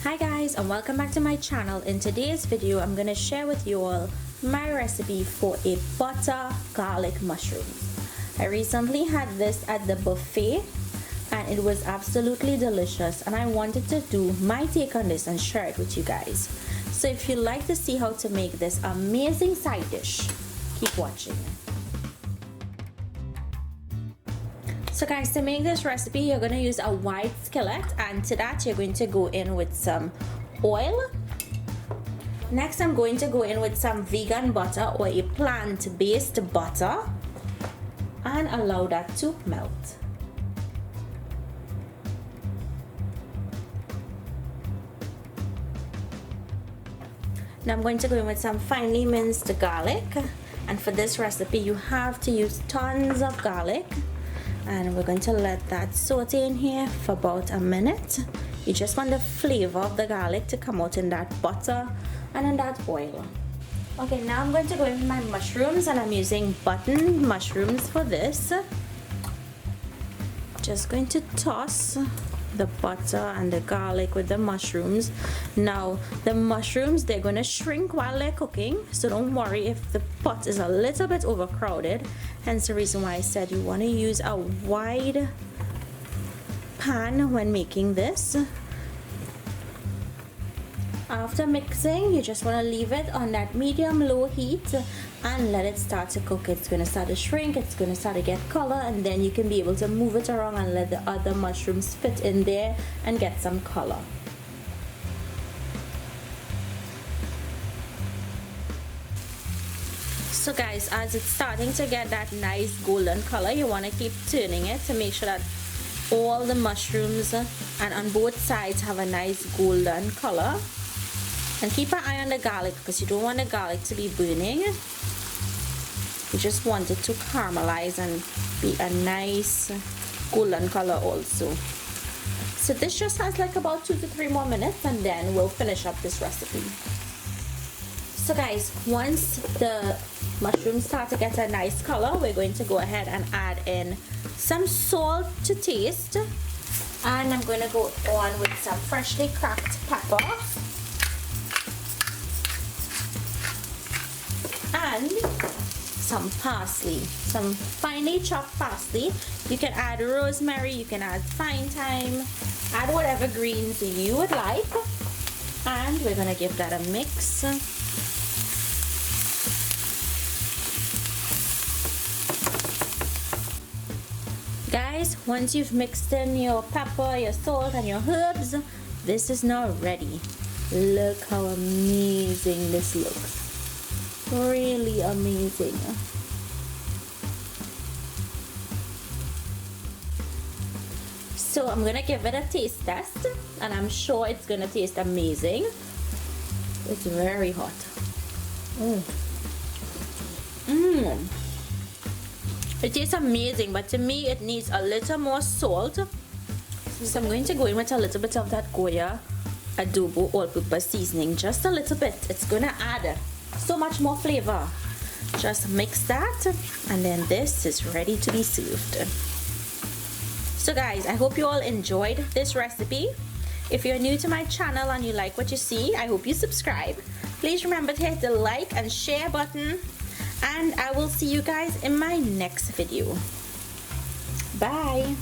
Hi guys, and welcome back to my channel. In today's video I'm going to share with you all my recipe for a butter garlic mushrooms. I recently had this at the buffet and it was absolutely delicious, and I wanted to do my take on this and share it with you guys. So if you'd like to see how to make this amazing side dish, keep watching. So guys, to make this recipe you're going to use a wide skillet, and to that you're going to go in with some oil. Next I'm going to go in with some vegan butter or a plant-based butter and allow that to melt. Now I'm going to go in with some finely minced garlic, and for this recipe you have to use tons of garlic. And we're going to let that saute in here for about a minute. You just want the flavor of the garlic to come out in that butter and in that oil. Okay, now I'm going to go in with my mushrooms, and I'm using button mushrooms for this. Just going to toss the butter and the garlic with the mushrooms. Now the mushrooms, they're going to shrink while they're cooking, so don't worry if the pot is a little bit overcrowded. Hence the reason why I said you want to use a wide pan when making this. After mixing, you just want to leave it on that medium-low heat and let it start to cook. It's going to start to shrink, it's going to start to get color, and then you can be able to move it around and let the other mushrooms fit in there and get some color. So guys, as it's starting to get that nice golden color, you want to keep turning it to make sure that all the mushrooms and on both sides have a nice golden color. And keep an eye on the garlic because you don't want the garlic to be burning. You just want it to caramelize and be a nice golden color also. So this just has like about 2 to 3 more minutes, and then we'll finish up this recipe. So guys, once the mushrooms start to get a nice color, we're going to go ahead and add in some salt to taste, and I'm going to go on with some freshly cracked pepper and some parsley, some finely chopped parsley. You can add rosemary, you can add fine thyme, add whatever greens you would like, and we're going to give that a mix. Guys, once you've mixed in your pepper, your salt and your herbs, this is now ready. Look how amazing this looks. Really amazing. So I'm gonna give it a taste test, and I'm sure it's gonna taste amazing. It's very hot. It tastes amazing, but to me it needs a little more salt. So I'm going to go in with a little bit of that goya adobo all-purpose seasoning, just a little bit. It's gonna add so much more flavor. Just mix that, and then this is ready to be served. So guys, I hope you all enjoyed this recipe. If you're new to my channel and you like what you see, I hope you subscribe. Please remember to hit the like and share button, and I will see you guys in my next video. Bye.